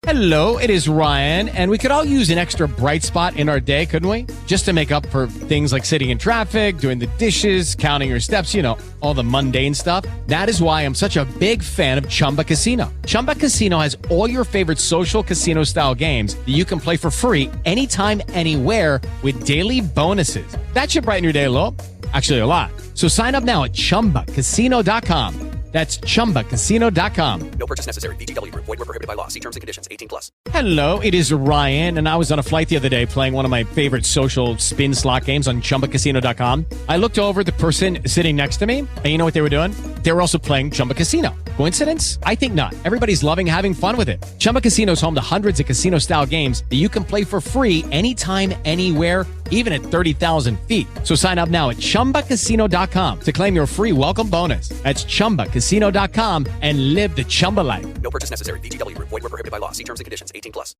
Hello, it is Ryan, and we could all use an extra bright spot in our day, couldn't we? Just to make up for things like sitting in traffic, doing the dishes, counting your steps, all the mundane stuff. That is why I'm such a big fan of Chumba Casino. Chumba Casino has all your favorite social casino-style games that you can play for free anytime, anywhere with daily bonuses. That should brighten your day a little. Actually, a lot. So sign up now at ChumbaCasino.com. That's ChumbaCasino.com. No purchase necessary. VGW Group. Void where prohibited by law. See terms and conditions. 18+. Hello, it is Ryan, and I was on a flight the other day playing one of my favorite social spin slot games on ChumbaCasino.com. I looked over at the person sitting next to me, and you know what they were doing? They were also playing Chumba Casino. Coincidence? I think not. Everybody's loving having fun with it. Chumba Casino is home to hundreds of casino-style games that you can play for free anytime, anywhere, even at 30,000 feet. So sign up now at ChumbaCasino.com to claim your free welcome bonus. That's ChumbaCasino.com and live the Chumba life. No purchase necessary. VGW Group. Void where prohibited by law. See terms and conditions. 18+.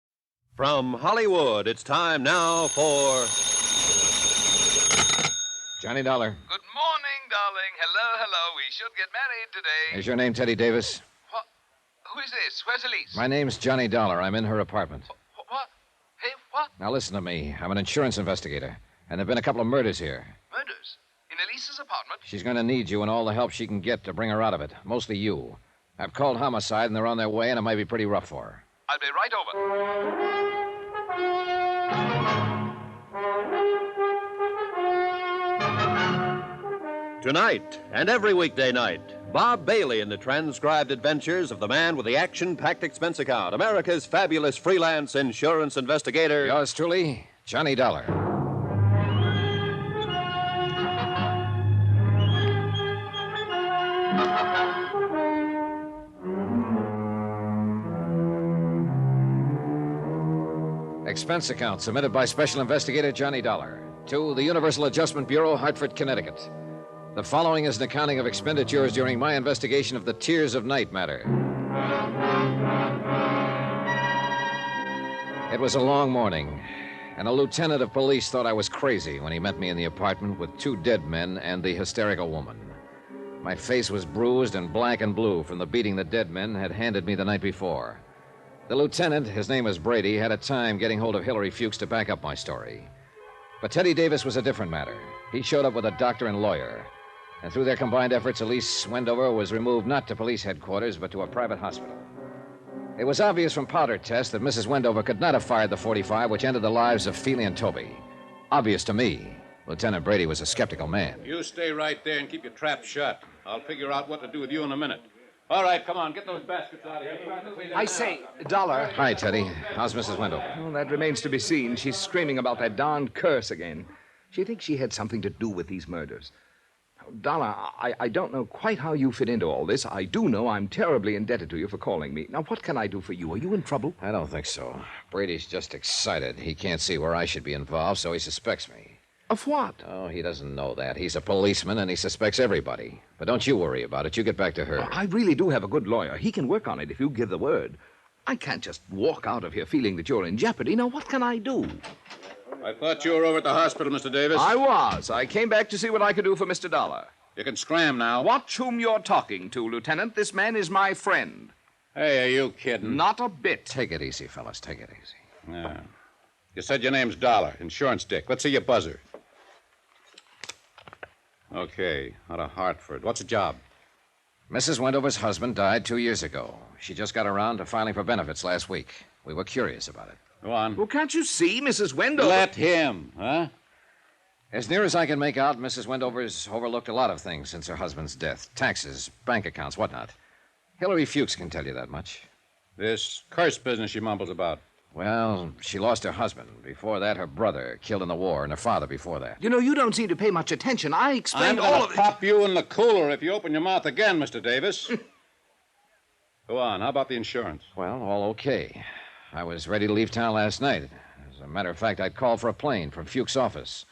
From Hollywood, it's time now for Johnny Dollar. Good morning, darling. Hello, hello. We should get married today. Is your name Teddy Davis? What? Who is this? Where's Elise? My name's Johnny Dollar. I'm in her apartment. What? Hey, what? Now listen to me. I'm an insurance investigator, and there have been a couple of murders here. Murders? In Elise's apartment? She's going to need you and all the help she can get to bring her out of it. Mostly you. I've called homicide, and they're on their way, and it might be pretty rough for her. I'll be right over. Tonight and every weekday night, Bob Bailey in the transcribed adventures of the man with the action-packed expense account, America's fabulous freelance insurance investigator. Yours truly, Johnny Dollar. Expense account submitted by Special Investigator Johnny Dollar to the Universal Adjustment Bureau, Hartford, Connecticut. The following is an accounting of expenditures during my investigation of the Tears of Night matter. It was a long morning, and a lieutenant of police thought I was crazy when he met me in the apartment with two dead men and the hysterical woman. My face was bruised and black and blue from the beating the dead men had handed me the night before. The lieutenant, his name was Brady, had a time getting hold of Hillary Fuchs to back up my story. But Teddy Davis was a different matter. He showed up with a doctor and lawyer. And through their combined efforts, Elise Wendover was removed not to police headquarters, but to a private hospital. It was obvious from powder tests that Mrs. Wendover could not have fired the .45 which ended the lives of Feely and Toby. Obvious to me. Lieutenant Brady was a skeptical man. You stay right there and keep your trap shut. I'll figure out what to do with you in a minute. All right, come on, get those baskets out of here. I say, Dollar. Hi, Teddy. How's Mrs. Wendover? Well, that remains to be seen. She's screaming about that darned curse again. She thinks she had something to do with these murders. Dollar, I don't know quite how you fit into all this. I do know I'm terribly indebted to you for calling me. Now, what can I do for you? Are you in trouble? I don't think so. Brady's just excited. He can't see where I should be involved, so he suspects me. Of what? Oh, he doesn't know that. He's a policeman, and he suspects everybody. But don't you worry about it. You get back to her. I really do have a good lawyer. He can work on it if you give the word. I can't just walk out of here feeling that you're in jeopardy. Now, what can I do? I thought you were over at the hospital, Mr. Davis. I was. I came back to see what I could do for Mr. Dollar. You can scram now. Watch whom you're talking to, Lieutenant. This man is my friend. Hey, are you kidding? Not a bit. Take it easy, fellas. Take it easy. Yeah. You said your name's Dollar, insurance dick. Let's see your buzzer. Okay, out of Hartford. What's the job? Mrs. Wendover's husband died 2 years ago. She just got around to filing for benefits last week. We were curious about it. Go on. Well, can't you see, Mrs. Wendover? Let him, huh? As near as I can make out, Mrs. Wendover's overlooked a lot of things since her husband's death. Taxes, bank accounts, whatnot. Hillary Fuchs can tell you that much. This curse business she mumbles about. Well, she lost her husband. Before that, her brother, killed in the war, and her father before that. You know, you don't seem to pay much attention. I explained all of it. I'm going to pop you in the cooler if you open your mouth again, Mr. Davis. Go on. How about the insurance? Well, all okay. I was ready to leave town last night. As a matter of fact, I'd called for a plane from Fuchs' office.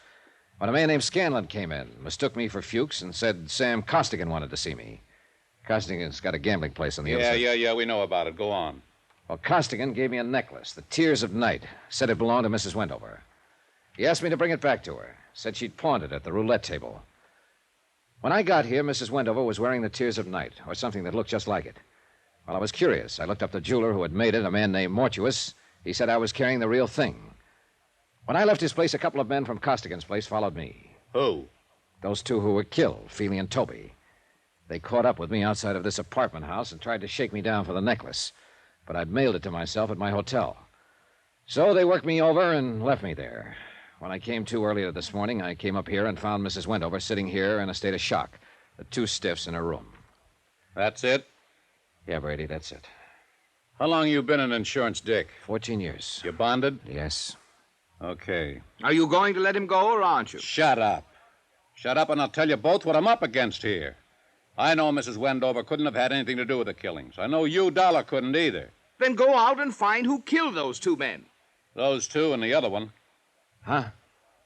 When a man named Scanlon came in, mistook me for Fuchs, and said Sam Costigan wanted to see me. Costigan's got a gambling place on the other side. Yeah, we know about it. Go on. Well, Costigan gave me a necklace, the Tears of Night. Said it belonged to Mrs. Wendover. He asked me to bring it back to her. Said she'd pawned it at the roulette table. When I got here, Mrs. Wendover was wearing the Tears of Night, or something that looked just like it. Well, I was curious. I looked up the jeweler who had made it, a man named Mortuus. He said I was carrying the real thing. When I left his place, a couple of men from Costigan's place followed me. Who? Those two who were killed, Feely and Toby. They caught up with me outside of this apartment house and tried to shake me down for the necklace. But I'd mailed it to myself at my hotel. So they worked me over and left me there. When I came to earlier this morning, I came up here and found Mrs. Wendover sitting here in a state of shock. The two stiffs in her room. That's it? Yeah, Brady, that's it. How long you been in insurance, Dick? 14 years. You bonded? Yes. Okay. Are you going to let him go, or aren't you? Shut up. Shut up, and I'll tell you both what I'm up against here. I know Mrs. Wendover couldn't have had anything to do with the killings. I know you, Dollar, couldn't either. Then go out and find who killed those two men. Those two and the other one. Huh?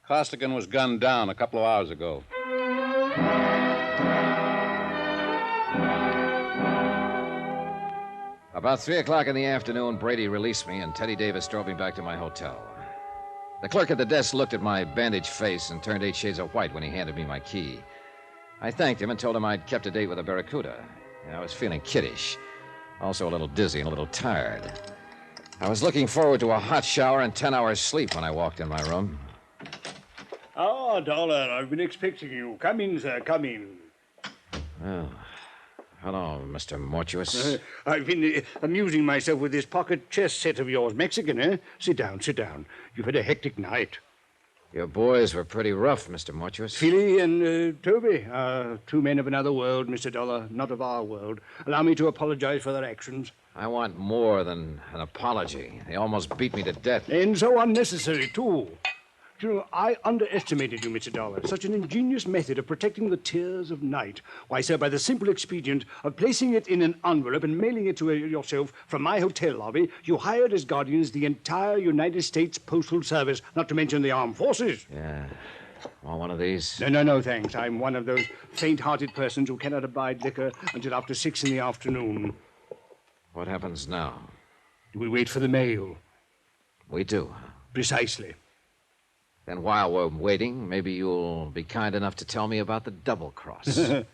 Costigan was gunned down a couple of hours ago. About 3 o'clock in the afternoon, Brady released me, and Teddy Davis drove me back to my hotel. The clerk at the desk looked at my bandaged face and turned 8 shades of white when he handed me my key. I thanked him and told him I'd kept a date with a Barracuda. I was feeling kiddish, also a little dizzy and a little tired. I was looking forward to a hot shower and 10 hours sleep when I walked in my room. Ah, Dollar, I've been expecting you. Come in, sir, come in. Well, hello, Mr. Mortuus. I've been amusing myself with this pocket chess set of yours. Mexican, eh? Sit down, sit down. You've had a hectic night. Your boys were pretty rough, Mr. Mortuus. Philly and Toby are two men of another world, Mr. Dollar, not of our world. Allow me to apologize for their actions. I want more than an apology. They almost beat me to death. And so unnecessary, too. You know, I underestimated you, Mr. Dollar. Such an ingenious method of protecting the tears of night. Why, sir, by the simple expedient of placing it in an envelope and mailing it to yourself from my hotel lobby, you hired as guardians the entire United States Postal Service, not to mention the armed forces. Yeah. Want one of these? No, thanks. I'm one of those faint-hearted persons who cannot abide liquor until after 6 in the afternoon. What happens now? We wait for the mail. We do. Precisely. Then while we're waiting, maybe you'll be kind enough to tell me about the double cross. If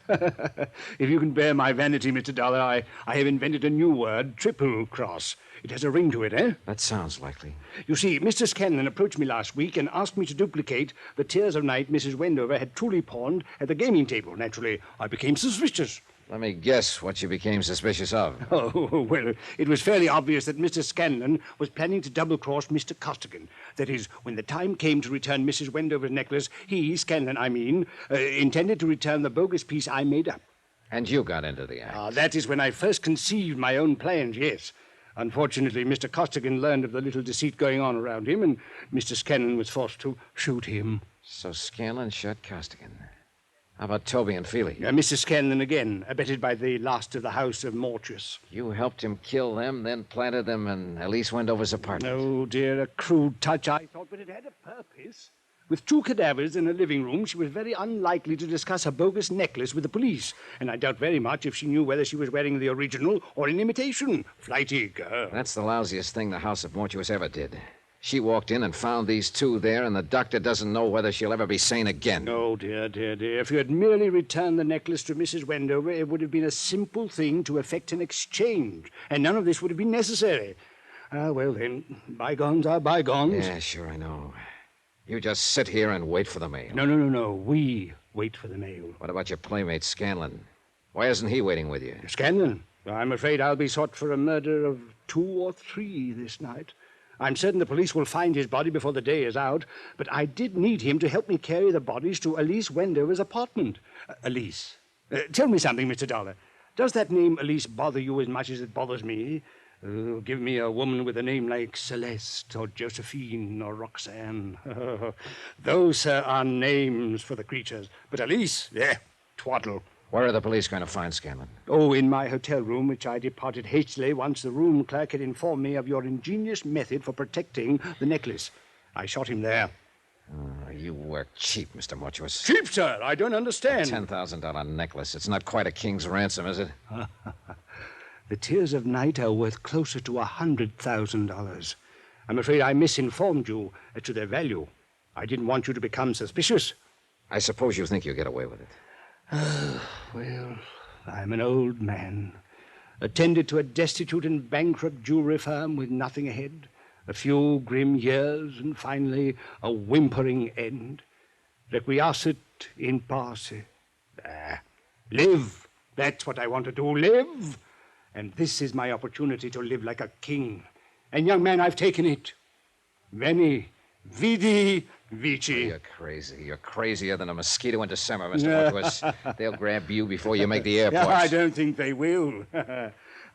you can bear my vanity, Mr. Dollar, I have invented a new word, triple cross. It has a ring to it, eh? That sounds likely. You see, Mr. Scanlon approached me last week and asked me to duplicate the Tears of Night Mrs. Wendover had truly pawned at the gaming table. Naturally, I became suspicious. Let me guess what you became suspicious of. Oh, well, it was fairly obvious that Mr. Scanlon was planning to double-cross Mr. Costigan. That is, when the time came to return Mrs. Wendover's necklace, he, Scanlon, intended to return the bogus piece I made up. And you got into the act. That is when I first conceived my own plans, yes. Unfortunately, Mr. Costigan learned of the little deceit going on around him, and Mr. Scanlon was forced to shoot him. So Scanlon shot Costigan. How about Toby and Feely? Mr. Scanlon again, abetted by the last of the house of Mortuus. You helped him kill them, then planted them in Elise Wendover's apartment. Oh, dear, a crude touch, I thought, but it had a purpose. With two cadavers in a living room, she was very unlikely to discuss a bogus necklace with the police, and I doubt very much if she knew whether she was wearing the original or an imitation. Flighty girl. That's the lousiest thing the house of Mortuus ever did. She walked in and found these two there, and the doctor doesn't know whether she'll ever be sane again. Oh, dear. If you had merely returned the necklace to Mrs. Wendover, it would have been a simple thing to effect an exchange, and none of this would have been necessary. Well, then, bygones are bygones. Yeah, sure, I know. You just sit here and wait for the mail. No. We wait for the mail. What about your playmate, Scanlon? Why isn't he waiting with you? Scanlon? I'm afraid I'll be sought for a murder of 2 or 3 this night. I'm certain the police will find his body before the day is out, but I did need him to help me carry the bodies to Elise Wendover's apartment. Elise. Tell me something, Mr. Dollar. Does that name Elise bother you as much as it bothers me? Give me a woman with a name like Celeste or Josephine or Roxanne. Those, sir, are names for the creatures. But Elise, twaddle. Where are the police going to find Scanlon? Oh, in my hotel room, which I departed hastily once the room clerk had informed me of your ingenious method for protecting the necklace. I shot him there. You work cheap, Mr. Mortuus. Cheap, sir? I don't understand. A $10,000 necklace. It's not quite a king's ransom, is it? The Tears of Night are worth closer to $100,000. I'm afraid I misinformed you as to their value. I didn't want you to become suspicious. I suppose you think you'll get away with it. Well, I'm an old man. attended to a destitute and bankrupt jewelry firm with nothing ahead, a few grim years, and finally a whimpering end. Requiescit in pace. Live. That's what I want to do. Live. And this is my opportunity to live like a king. And, young man, I've taken it. Veni, vidi, vici. You're crazy. You're crazier than a mosquito in December, Mr. Marquis. They'll grab you before you make the airport. I don't think they will.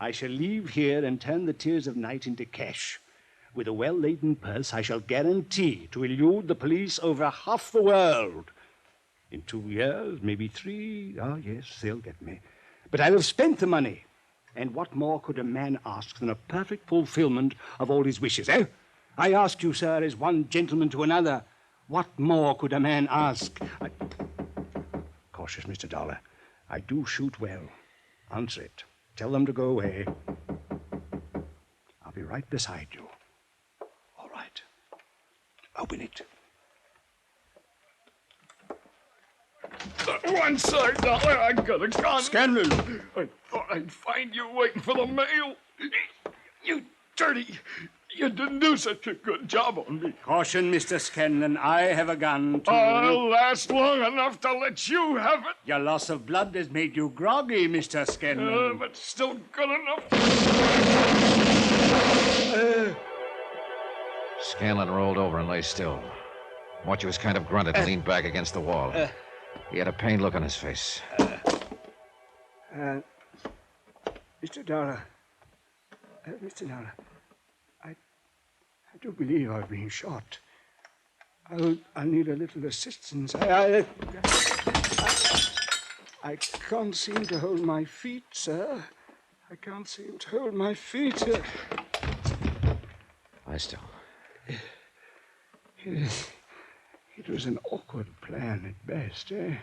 I shall leave here and turn the tears of night into cash. With a well-laden purse, I shall guarantee to elude the police over half the world. In 2 years, maybe 3, yes, they'll get me. But I'll have spent the money. And what more could a man ask than a perfect fulfillment of all his wishes, eh? I ask you, sir, as one gentleman to another, what more could a man ask? Cautious, Mr. Dollar. I do shoot well. Answer it. Tell them to go away. I'll be right beside you. All right. Open it. One side, Dollar, I got a gun. Scanlon! I thought I'd find you waiting for the mail. You dirty. You didn't do such a good job on me. Caution, Mr. Scanlon. I have a gun, too. I'll last long enough to let you have it. Your loss of blood has made you groggy, Mr. Scanlon. But still good enough. Scanlon rolled over and lay still. Mortuus kind of grunted and leaned back against the wall. He had a pained look on his face. Mr. Dollar. Mr. Dollar. I do believe I've been shot. I'll need a little assistance. I can't seem to hold my feet, sir. I can't seem to hold my feet. Lie still. It was an awkward plan at best, eh?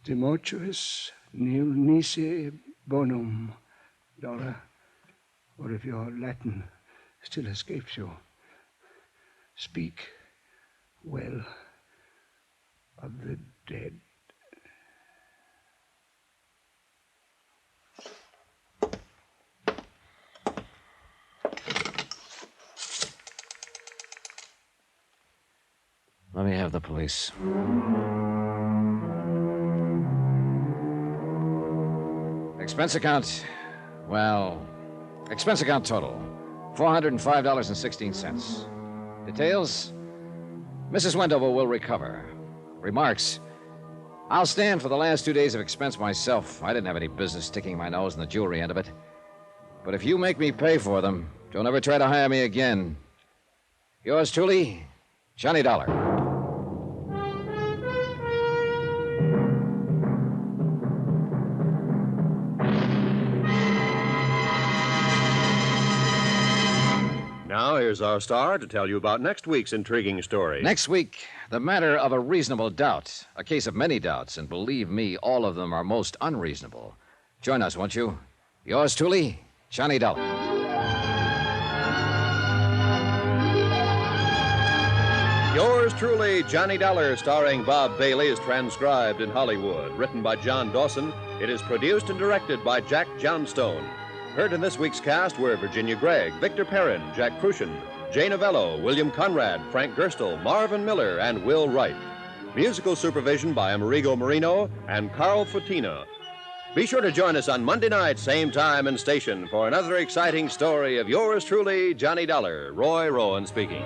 De mortuis nil nisi bonum, Dollar. Or if your Latin still escapes you, speak well of the dead. Let me have the police. Expense account. Well, expense account total. $405.16. Details? Mrs. Wendover will recover. Remarks? I'll stand for the last 2 days of expense myself. I didn't have any business sticking my nose in the jewelry end of it. But if you make me pay for them, don't ever try to hire me again. Yours truly, Johnny Dollar. Now, here's our star to tell you about next week's intriguing story. Next week, the matter of a reasonable doubt. A case of many doubts, and believe me, all of them are most unreasonable. Join us, won't you? Yours truly, Johnny Dollar. Yours truly, Johnny Dollar, starring Bob Bailey, is transcribed in Hollywood. Written by John Dawson, it is produced and directed by Jack Johnstone. Heard in this week's cast were Virginia Gregg, Victor Perrin, Jack Crucian, Jane Avello, William Conrad, Frank Gerstle, Marvin Miller, and Will Wright. Musical supervision by Amerigo Marino and Carl Fatina. Be sure to join us on Monday night, same time and station, for another exciting story of yours truly, Johnny Dollar. Roy Rowan speaking.